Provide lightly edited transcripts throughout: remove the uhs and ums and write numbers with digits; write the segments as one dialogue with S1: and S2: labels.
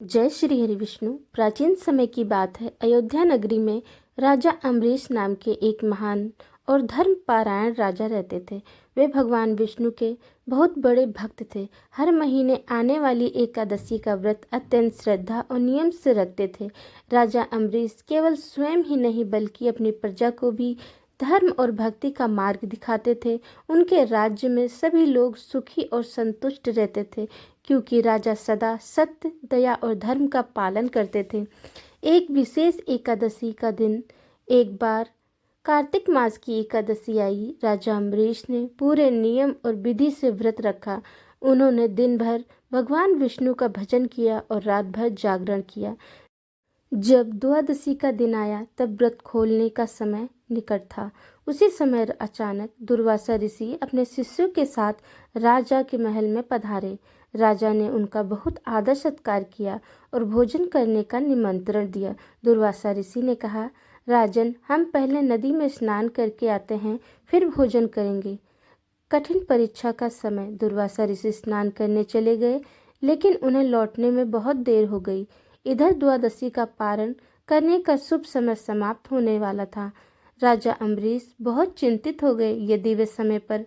S1: जय श्री हरि विष्णु। प्राचीन समय की बात है। अयोध्या नगरी में राजा अम्बरीश नाम के एक महान और धर्मपरायण राजा रहते थे। वे भगवान विष्णु के बहुत बड़े भक्त थे। हर महीने आने वाली एकादशी का व्रत अत्यंत श्रद्धा और नियम से रखते थे। राजा अम्बरीश केवल स्वयं ही नहीं बल्कि अपनी प्रजा को भी धर्म और भक्ति का मार्ग दिखाते थे। उनके राज्य में सभी लोग सुखी और संतुष्ट रहते थे क्योंकि राजा सदा सत्य, दया और धर्म का पालन करते थे। एक विशेष एकादशी का दिन एक बार कार्तिक मास की एकादशी आई। राजा अम्बरीश ने पूरे नियम और विधि से व्रत रखा। उन्होंने दिन भर भगवान विष्णु का भजन किया और रात भर जागरण किया। जब द्वादशी का दिन आया तब व्रत खोलने का समय निकट था। उसी समय अचानक दुर्वासा ऋषि अपने शिष्यों के साथ राजा के महल में पधारे। राजा ने उनका बहुत आदर सत्कार किया और भोजन करने का निमंत्रण दिया। दुर्वासा ऋषि ने कहा, राजन, हम पहले नदी में स्नान करके आते हैं, फिर भोजन करेंगे। कठिन परीक्षा का समय दुर्वासा ऋषि स्नान करने चले गए, लेकिन उन्हें लौटने में बहुत देर हो गई। इधर द्वादशी का पारण करने का शुभ समय समाप्त होने वाला था। राजा अम्बरीश बहुत चिंतित हो गए। यदि वे समय पर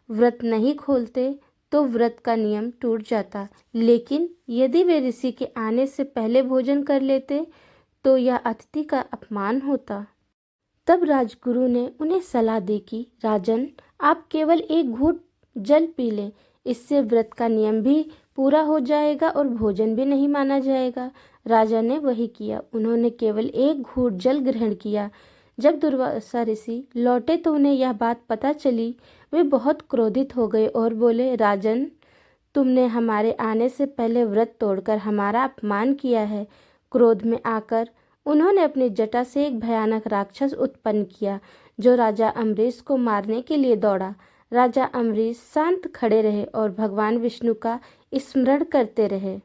S1: व्रत नहीं खोलते तो व्रत का नियम टूट जाता, लेकिन यदि वे ऋषि के आने से पहले भोजन कर लेते तो यह अतिथि का अपमान होता। तब राजगुरु ने उन्हें सलाह दी कि राजन, आप केवल एक घूंट जल पी लें, इससे व्रत का नियम भी पूरा हो जाएगा और भोजन भी नहीं माना जाएगा। राजा ने वही किया। उन्होंने केवल एक घूंट जल ग्रहण किया। जब दुर्वासा ऋषि लौटे तो उन्हें यह बात पता चली। वे बहुत क्रोधित हो गए और बोले, राजन, तुमने हमारे आने से पहले व्रत तोड़कर हमारा अपमान किया है। क्रोध में आकर उन्होंने अपनी जटा से एक भयानक राक्षस उत्पन्न किया जो राजा अम्बरीश को मारने के लिए दौड़ा। राजा अम्बरीश शांत खड़े रहे और भगवान विष्णु का स्मरण करते रहे।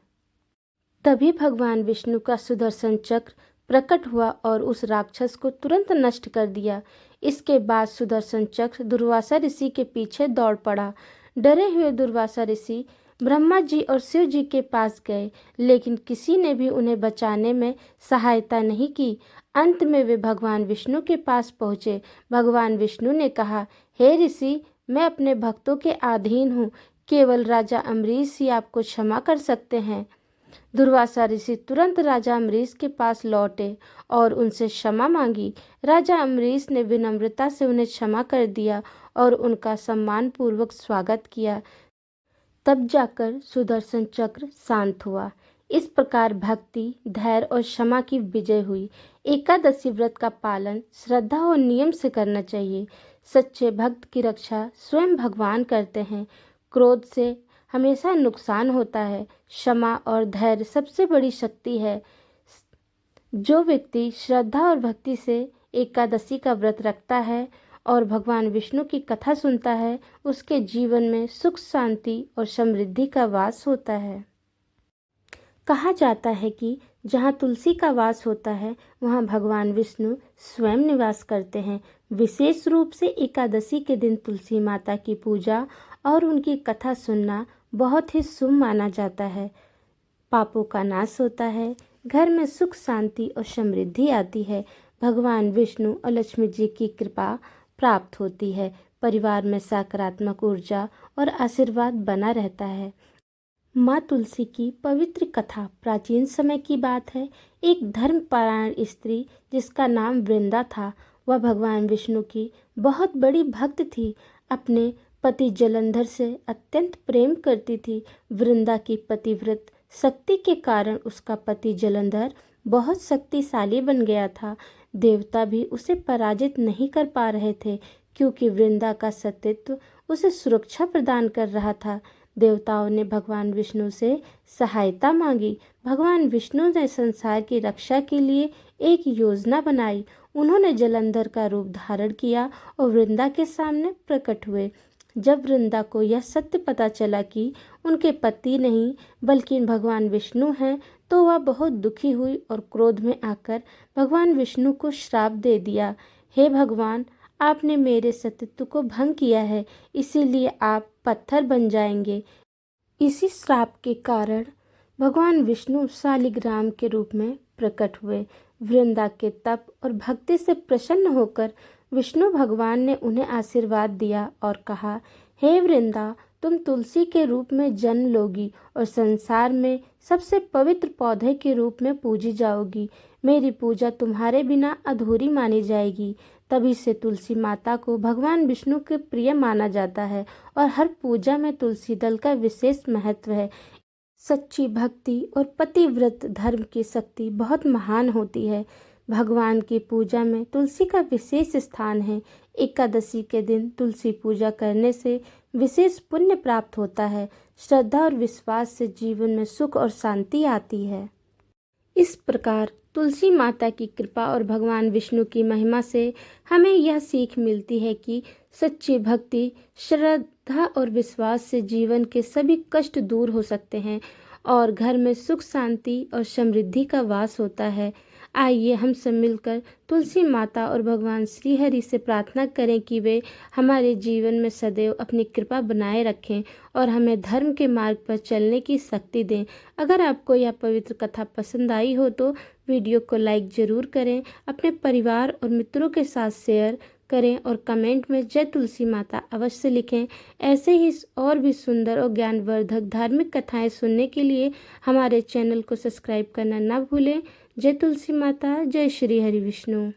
S1: तभी भगवान विष्णु का सुदर्शन चक्र प्रकट हुआ और उस राक्षस को तुरंत नष्ट कर दिया। इसके बाद सुदर्शन चक्र दुर्वासा ऋषि के पीछे दौड़ पड़ा। डरे हुए दुर्वासा ऋषि ब्रह्मा जी और शिव जी के पास गए, लेकिन किसी ने भी उन्हें बचाने में सहायता नहीं की। अंत में वे भगवान विष्णु के पास पहुँचे। भगवान विष्णु ने कहा, हे ऋषि, मैं अपने भक्तों के अधीन हूँ। केवल राजा अम्बरीश ही आपको क्षमा कर सकते हैं। दुर्वासा ऋषि तुरंत राजा अम्बरीश के पास लौटे और उनसे क्षमा मांगी। राजा अम्बरीश ने विनम्रता से उन्हें क्षमा कर दिया और उनका सम्मानपूर्वक स्वागत किया। तब जाकर सुदर्शन चक्र शांत हुआ। इस प्रकार भक्ति, धैर्य और क्षमा की विजय हुई। एकादशी व्रत का पालन श्रद्धा और नियम से करना चाहिए। सच्चे भक्त की रक्षा स्वयं भगवान करते हैं। क्रोध से हमेशा नुकसान होता है। क्षमा और धैर्य सबसे बड़ी शक्ति है। जो व्यक्ति श्रद्धा और भक्ति से एकादशी का व्रत रखता है और भगवान विष्णु की कथा सुनता है, उसके जीवन में सुख, शांति और समृद्धि का वास होता है। कहा जाता है कि जहाँ तुलसी का वास होता है वहाँ भगवान विष्णु स्वयं निवास करते हैं। विशेष रूप से एकादशी के दिन तुलसी माता की पूजा और उनकी कथा सुनना बहुत ही शुभ माना जाता है। पापों का नाश होता है, घर में सुख, शांति और समृद्धि आती है। भगवान विष्णु और लक्ष्मी जी की कृपा प्राप्त होती है। परिवार में सकारात्मक ऊर्जा और आशीर्वाद बना रहता है। माँ तुलसी की पवित्र कथा प्राचीन समय की बात है। एक धर्मपरायण स्त्री जिसका नाम वृंदा था, वह भगवान विष्णु की बहुत बड़ी भक्त थी। अपने पति जलंधर से अत्यंत प्रेम करती थी। वृंदा की पतिव्रत शक्ति के कारण उसका पति जलंधर बहुत शक्तिशाली बन गया था। देवता भी उसे पराजित नहीं कर पा रहे थे क्योंकि वृंदा का सतीत्व उसे सुरक्षा प्रदान कर रहा था। देवताओं ने भगवान विष्णु से सहायता मांगी। भगवान विष्णु ने संसार की रक्षा के लिए एक योजना बनाई। उन्होंने जलंधर का रूप धारण किया और वृंदा के सामने प्रकट हुए। जब वृंदा को यह सत्य पता चला कि उनके पति नहीं बल्कि भगवान विष्णु हैं, तो वह बहुत दुखी हुई और क्रोध में आकर भगवान विष्णु को श्राप दे दिया। हे भगवान, आपने मेरे सतीत्व को भंग किया है, इसीलिए आप पत्थर बन जाएंगे। इसी श्राप के कारण भगवान विष्णु शालिग्राम के रूप में प्रकट हुए। वृंदा के तप और भक्ति से प्रसन्न होकर विष्णु भगवान ने उन्हें आशीर्वाद दिया और कहा, हे वृंदा, तुम तुलसी के रूप में जन्म लोगी और संसार में सबसे पवित्र पौधे के रूप में पूजी जाओगी। मेरी पूजा तुम्हारे बिना अधूरी मानी जाएगी। तभी से तुलसी माता को भगवान विष्णु के प्रिय माना जाता है और हर पूजा में तुलसी दल का विशेष महत्व है। सच्ची भक्ति और पतिव्रत धर्म की शक्ति बहुत महान होती है। भगवान की पूजा में तुलसी का विशेष स्थान है। एकादशी के दिन तुलसी पूजा करने से विशेष पुण्य प्राप्त होता है। श्रद्धा और विश्वास से जीवन में सुख और शांति आती है। इस प्रकार तुलसी माता की कृपा और भगवान विष्णु की महिमा से हमें यह सीख मिलती है कि सच्ची भक्ति, श्रद्धा और विश्वास से जीवन के सभी कष्ट दूर हो सकते हैं और घर में सुख, शांति और समृद्धि का वास होता है। आइए हम सब मिलकर तुलसी माता और भगवान श्री हरि से प्रार्थना करें कि वे हमारे जीवन में सदैव अपनी कृपा बनाए रखें और हमें धर्म के मार्ग पर चलने की शक्ति दें। अगर आपको यह पवित्र कथा पसंद आई हो तो वीडियो को लाइक ज़रूर करें, अपने परिवार और मित्रों के साथ शेयर करें और कमेंट में जय तुलसी माता अवश्य लिखें। ऐसे ही और भी सुंदर और ज्ञानवर्धक धार्मिक कथाएं सुनने के लिए हमारे चैनल को सब्सक्राइब करना न भूलें। जय तुलसी माता, जय श्री हरि विष्णु।